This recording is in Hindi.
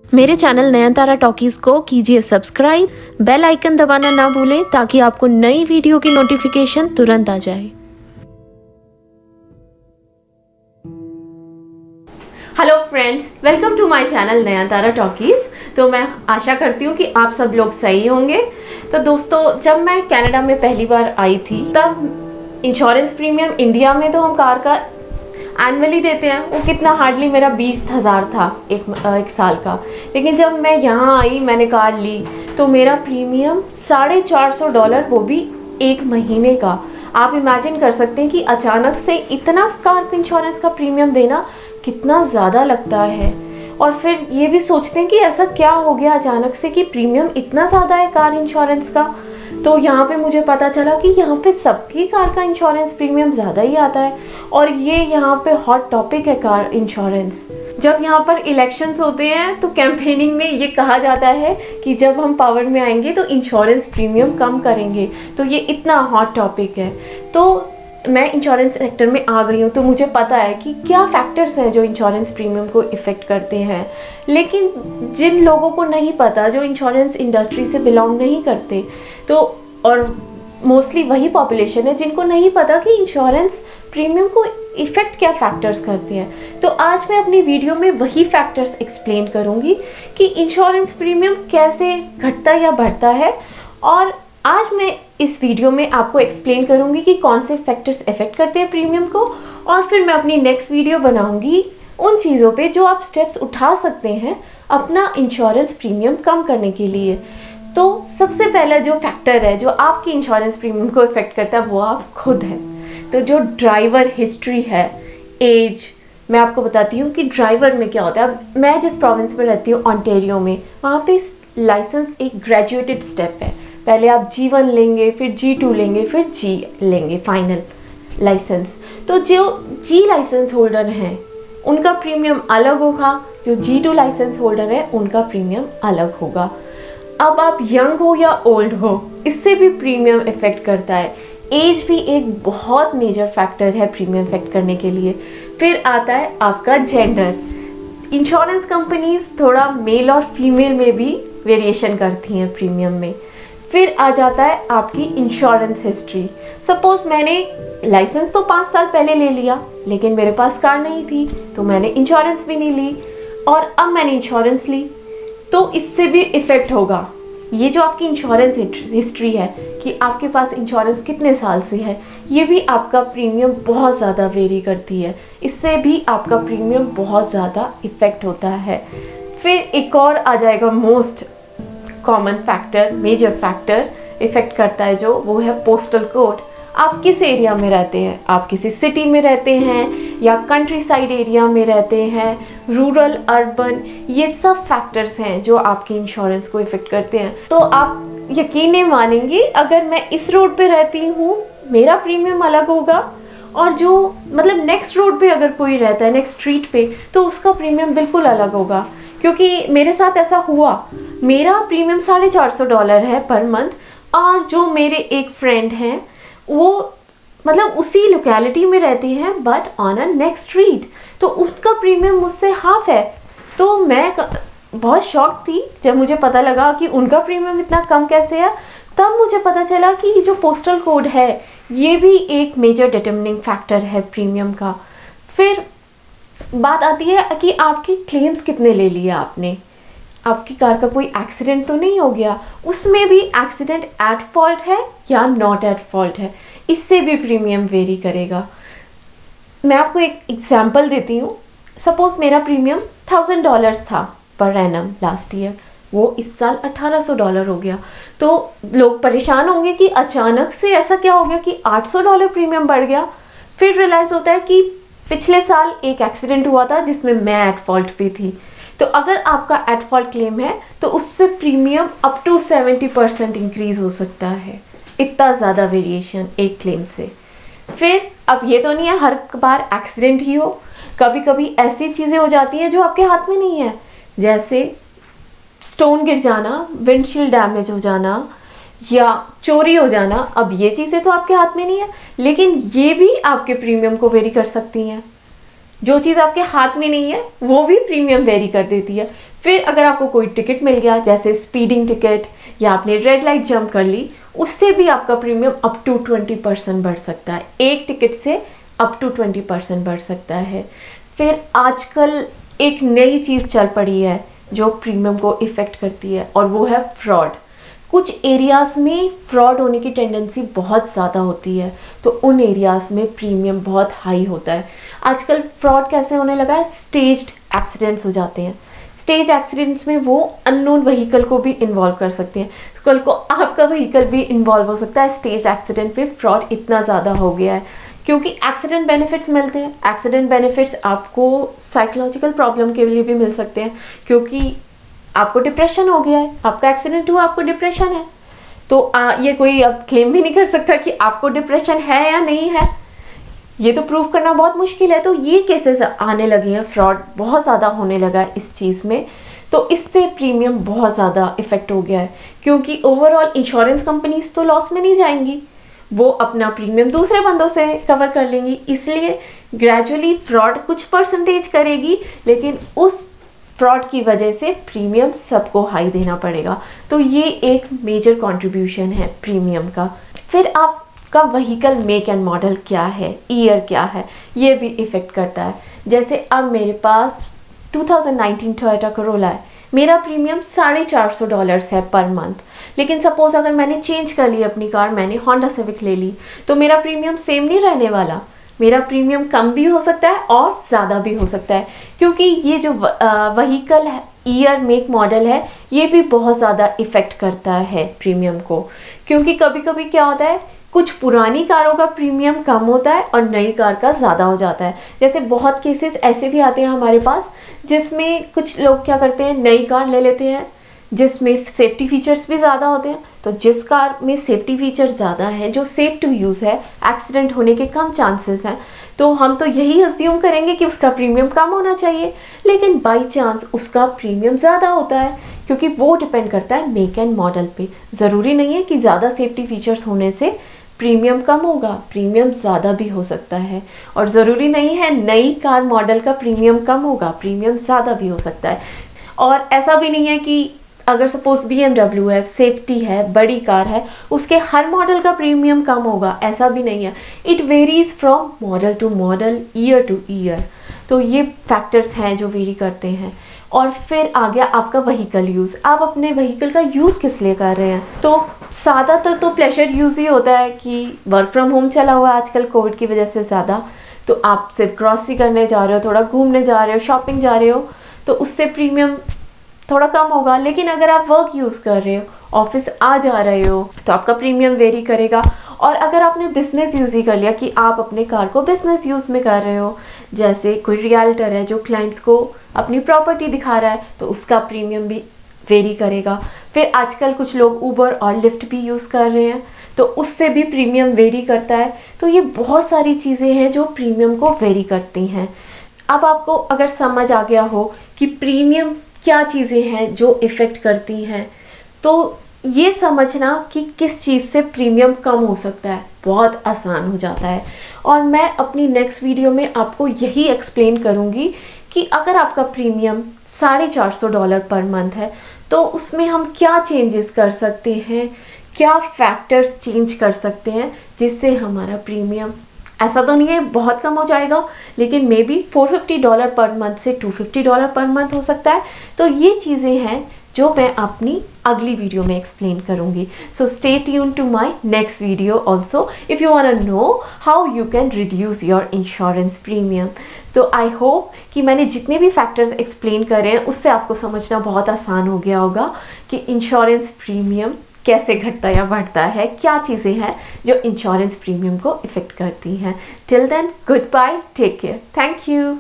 मेरे चैनल नयनतारा टॉकीज को कीजिए सब्सक्राइब, बेल आइकन दबाना ना भूलें ताकि आपको नई वीडियो की नोटिफिकेशन तुरंत आ जाए। Hello friends, welcome to my channel Nayanthara Talkies. तो मैं आशा करती हूँ कि आप सब लोग सही होंगे। तो दोस्तों, जब मैं कनाडा में पहली बार आई थी तब इंश्योरेंस प्रीमियम इंडिया में तो हम कार का एनुअली देते हैं, वो कितना हार्डली मेरा 20,000 था एक साल का। लेकिन जब मैं यहाँ आई, मैंने कार ली तो मेरा प्रीमियम $450, वो भी एक महीने का। आप इमेजिन कर सकते हैं कि अचानक से इतना कार इंश्योरेंस का प्रीमियम देना कितना ज़्यादा लगता है। और फिर ये भी सोचते हैं कि ऐसा क्या हो गया अचानक से कि प्रीमियम इतना ज़्यादा है कार इंश्योरेंस का। तो यहाँ पे मुझे पता चला कि यहाँ पे सबकी कार का इंश्योरेंस प्रीमियम ज़्यादा ही आता है और ये यहाँ पे हॉट टॉपिक है कार इंश्योरेंस। जब यहाँ पर इलेक्शंस होते हैं तो कैंपेनिंग में ये कहा जाता है कि जब हम पावर में आएंगे तो इंश्योरेंस प्रीमियम कम करेंगे। तो ये इतना हॉट टॉपिक है। तो मैं इंश्योरेंस सेक्टर में आ गई हूँ तो मुझे पता है कि क्या फैक्टर्स हैं जो इंश्योरेंस प्रीमियम को इफ़ेक्ट करते हैं। लेकिन जिन लोगों को नहीं पता, जो इंश्योरेंस इंडस्ट्री से बिलोंग नहीं करते, तो और मोस्टली वही पॉपुलेशन है जिनको नहीं पता कि इंश्योरेंस प्रीमियम को इफ़ेक्ट क्या फैक्टर्स करते हैं। तो आज मैं अपनी वीडियो में वही फैक्टर्स एक्सप्लेन करूँगी कि इंश्योरेंस प्रीमियम कैसे घटता या बढ़ता है। और आज मैं इस वीडियो में आपको एक्सप्लेन करूंगी कि कौन से फैक्टर्स इफेक्ट करते हैं प्रीमियम को। और फिर मैं अपनी नेक्स्ट वीडियो बनाऊंगी उन चीज़ों पे जो आप स्टेप्स उठा सकते हैं अपना इंश्योरेंस प्रीमियम कम करने के लिए। तो सबसे पहला जो फैक्टर है जो आपकी इंश्योरेंस प्रीमियम को इफेक्ट करता है वो आप खुद हैं। तो जो ड्राइवर हिस्ट्री है, एज, मैं आपको बताती हूँ कि ड्राइवर में क्या होता है। अब मैं जिस प्रोविंस में रहती हूँ ऑन्टेरियो में, वहाँ पे लाइसेंस एक ग्रेजुएटेड स्टेप है। पहले आप G1 लेंगे, फिर G2 लेंगे, फिर G लेंगे फाइनल लाइसेंस। तो जो G लाइसेंस होल्डर हैं उनका प्रीमियम अलग होगा, जो G2 लाइसेंस होल्डर है उनका प्रीमियम अलग होगा। अब आप यंग हो या ओल्ड हो, इससे भी प्रीमियम इफेक्ट करता है। एज भी एक बहुत मेजर फैक्टर है प्रीमियम इफेक्ट करने के लिए। फिर आता है आपका जेंडर। इंश्योरेंस कंपनीज थोड़ा मेल और फीमेल में भी वेरिएशन करती हैं प्रीमियम में। फिर आ जाता है आपकी इंश्योरेंस हिस्ट्री। सपोज मैंने लाइसेंस तो 5 साल पहले ले लिया, लेकिन मेरे पास कार नहीं थी तो मैंने इंश्योरेंस भी नहीं ली, और अब मैंने इंश्योरेंस ली तो इससे भी इफेक्ट होगा। ये जो आपकी इंश्योरेंस हिस्ट्री है कि आपके पास इंश्योरेंस कितने साल से है, ये भी आपका प्रीमियम बहुत ज़्यादा वेरी करती है। इससे भी आपका प्रीमियम बहुत ज़्यादा इफेक्ट होता है। फिर एक और आ जाएगा most common factor, major factor effect करता है जो, वो है पोस्टल कोड। आप किस एरिया में रहते हैं, आप किसी सिटी में रहते हैं या कंट्री साइड एरिया में रहते हैं, रूरल, अर्बन, ये सब फैक्टर्स हैं जो आपकी इंश्योरेंस को इफेक्ट करते हैं। तो आप यकीन नहीं मानेंगे, अगर मैं इस रोड पे रहती हूँ मेरा प्रीमियम अलग होगा, और जो मतलब नेक्स्ट रोड पे अगर कोई रहता है, नेक्स्ट स्ट्रीट पे, तो उसका प्रीमियम बिल्कुल अलग होगा। क्योंकि मेरे साथ ऐसा हुआ, मेरा प्रीमियम $450 है पर मंथ, और जो मेरे एक फ्रेंड हैं वो मतलब उसी लोकेलिटी में रहते हैं but on a next street, तो उनका प्रीमियम मुझसे हाफ है। तो मैं बहुत शॉक थी जब मुझे पता लगा कि उनका प्रीमियम इतना कम कैसे है। तब मुझे पता चला कि ये जो पोस्टल कोड है ये भी एक मेजर डिटरमिनिंग फैक्टर है प्रीमियम का। फिर बात आती है कि आपके क्लेम्स कितने ले लिए आपने, आपकी कार का कोई एक्सीडेंट तो नहीं हो गया, उसमें भी एक्सीडेंट एट फॉल्ट है या नॉट एट फॉल्ट है, इससे भी प्रीमियम वेरी करेगा। मैं आपको एक एग्जांपल देती हूँ। सपोज मेरा प्रीमियम $1000 था पर एनम लास्ट ईयर, वो इस साल $1800 हो गया। तो लोग परेशान होंगे कि अचानक से ऐसा क्या हो गया कि $800 प्रीमियम बढ़ गया। फिर रियलाइज होता है कि पिछले साल एक एक्सीडेंट हुआ था जिसमें मैं एट फॉल्ट पे थी। तो अगर आपका एट फॉल्ट क्लेम है तो उससे प्रीमियम अप टू 70% इंक्रीज हो सकता है। इतना ज़्यादा वेरिएशन एक क्लेम से। फिर अब ये तो नहीं है हर बार एक्सीडेंट ही हो, कभी कभी ऐसी चीज़ें हो जाती हैं जो आपके हाथ में नहीं है, जैसे स्टोन गिर जाना, विंडशील्ड डैमेज हो जाना या चोरी हो जाना। अब ये चीज़ें तो आपके हाथ में नहीं है, लेकिन ये भी आपके प्रीमियम को वेरी कर सकती हैं। जो चीज़ आपके हाथ में नहीं है वो भी प्रीमियम वेरी कर देती है। फिर अगर आपको कोई टिकट मिल गया, जैसे स्पीडिंग टिकट या आपने रेड लाइट जंप कर ली, उससे भी आपका प्रीमियम अप टू 20% बढ़ सकता है। एक टिकट से अप टू 20% बढ़ सकता है। फिर आजकल एक नई चीज़ चल पड़ी है जो प्रीमियम को इफ़ेक्ट करती है, और वो है फ्रॉड। कुछ एरियाज़ में फ्रॉड होने की टेंडेंसी बहुत ज़्यादा होती है, तो उन एरियाज़ में प्रीमियम बहुत हाई होता है। आजकल फ्रॉड कैसे होने लगा है, स्टेज्ड एक्सीडेंट्स हो जाते हैं। स्टेज एक्सीडेंट्स में वो अननोन व्हीकल को भी इन्वॉल्व कर सकते हैं, तो कल को आपका व्हीकल भी इन्वॉल्व हो सकता है। स्टेज एक्सीडेंट में फ्रॉड इतना ज़्यादा हो गया है क्योंकि एक्सीडेंट बेनिफिट्स मिलते हैं। एक्सीडेंट बेनिफिट्स आपको साइकोलॉजिकल प्रॉब्लम के लिए भी मिल सकते हैं, क्योंकि आपको डिप्रेशन हो गया है, आपका एक्सीडेंट हुआ, आपको डिप्रेशन है, तो ये कोई अब क्लेम भी नहीं कर सकता कि आपको डिप्रेशन है या नहीं है। ये तो प्रूव करना बहुत मुश्किल है। तो ये केसेस आने लगे हैं, फ्रॉड बहुत ज़्यादा होने लगा है इस चीज़ में, तो इससे प्रीमियम बहुत ज़्यादा इफेक्ट हो गया है। क्योंकि ओवरऑल इंश्योरेंस कंपनीज तो लॉस में नहीं जाएंगी, वो अपना प्रीमियम दूसरे बंदों से कवर कर लेंगी, इसलिए ग्रेजुअली फ्रॉड कुछ परसेंटेज करेगी, लेकिन उस फ्रॉड की वजह से प्रीमियम सबको हाई देना पड़ेगा। तो ये एक मेजर कंट्रीब्यूशन है प्रीमियम का। फिर आपका व्हीकल मेक एंड मॉडल क्या है, ईयर क्या है, ये भी इफेक्ट करता है। जैसे अब मेरे पास 2019 टोयोटा कोरोला है, मेरा प्रीमियम $450 है पर मंथ। लेकिन सपोज अगर मैंने चेंज कर ली अपनी कार, मैंने होंडा सिविक ले ली, तो मेरा प्रीमियम सेम नहीं रहने वाला। मेरा प्रीमियम कम भी हो सकता है और ज़्यादा भी हो सकता है, क्योंकि ये जो व्हीकल है, ईयर मेक मॉडल है, ये भी बहुत ज़्यादा इफ़ेक्ट करता है प्रीमियम को। क्योंकि कभी कभी क्या होता है, कुछ पुरानी कारों का प्रीमियम कम होता है और नई कार का ज़्यादा हो जाता है। जैसे बहुत केसेस ऐसे भी आते हैं हमारे पास, जिसमें कुछ लोग क्या करते हैं, नई कार ले लेते हैं जिसमें सेफ्टी फीचर्स भी ज़्यादा होते हैं। तो जिस कार में सेफ्टी फीचर ज़्यादा है, जो सेफ टू यूज़ है, एक्सीडेंट होने के कम चांसेस हैं, तो हम तो यही अज्यूम करेंगे कि उसका प्रीमियम कम होना चाहिए। लेकिन बाई चांस उसका प्रीमियम ज़्यादा होता है, क्योंकि वो डिपेंड करता है मेक एंड मॉडल पे। ज़रूरी नहीं है कि ज़्यादा सेफ्टी फीचर्स होने से प्रीमियम कम होगा, प्रीमियम ज़्यादा भी हो सकता है। और ज़रूरी नहीं है नई कार मॉडल का प्रीमियम कम होगा, प्रीमियम ज़्यादा भी हो सकता है। और ऐसा भी नहीं है कि अगर सपोज BMW है, सेफ्टी है, बड़ी कार है, उसके हर मॉडल का प्रीमियम कम होगा, ऐसा भी नहीं है। It varies from model to model, year to year. तो ये फैक्टर्स हैं जो वेरी करते हैं। और फिर आ गया आपका व्हीकल यूज़। आप अपने व्हीकल का यूज़ किस लिए कर रहे हैं? तो ज़्यादातर तो प्लेजर यूज़ ही होता है कि वर्क फ्रॉम होम चला हुआ है आजकल कोविड की वजह से ज़्यादा, तो आप सिर्फ ग्रॉसरी करने जा रहे हो, थोड़ा घूमने जा रहे हो, शॉपिंग जा रहे हो, तो उससे प्रीमियम थोड़ा कम होगा। लेकिन अगर आप वर्क यूज़ कर रहे हो, ऑफिस आ जा रहे हो, तो आपका प्रीमियम वेरी करेगा। और अगर आपने बिजनेस यूज़ ही कर लिया कि आप अपने कार को बिजनेस यूज़ में कर रहे हो, जैसे कोई रियल्टर है जो क्लाइंट्स को अपनी प्रॉपर्टी दिखा रहा है, तो उसका प्रीमियम भी वेरी करेगा। फिर आजकल कुछ लोग उबर और लिफ्ट भी यूज़ कर रहे हैं, तो उससे भी प्रीमियम वेरी करता है। तो ये बहुत सारी चीज़ें हैं जो प्रीमियम को वेरी करती हैं। अब आपको अगर समझ आ गया हो कि प्रीमियम क्या चीज़ें हैं जो इफ़ेक्ट करती हैं, तो ये समझना कि किस चीज़ से प्रीमियम कम हो सकता है बहुत आसान हो जाता है। और मैं अपनी नेक्स्ट वीडियो में आपको यही एक्सप्लेन करूँगी कि अगर आपका प्रीमियम $450 पर मंथ है, तो उसमें हम क्या चेंजेस कर सकते हैं, क्या फैक्टर्स चेंज कर सकते हैं जिससे हमारा प्रीमियम, ऐसा तो नहीं है बहुत कम हो जाएगा, लेकिन मे बी $450 पर मंथ से $250 पर मंथ हो सकता है। तो ये चीज़ें हैं जो मैं अपनी अगली वीडियो में एक्सप्लेन करूंगी। So stay tune to my next video also if you want to know how you can reduce your insurance premium. तो आई होप कि मैंने जितने भी फैक्टर्स एक्सप्लेन करे हैं उससे आपको समझना बहुत आसान हो गया होगा कि इंश्योरेंस प्रीमियम कैसे घटता या बढ़ता है, क्या चीज़ें हैं जो इंश्योरेंस प्रीमियम को इफ़ेक्ट करती हैं। Till then, goodbye, take care, thank you.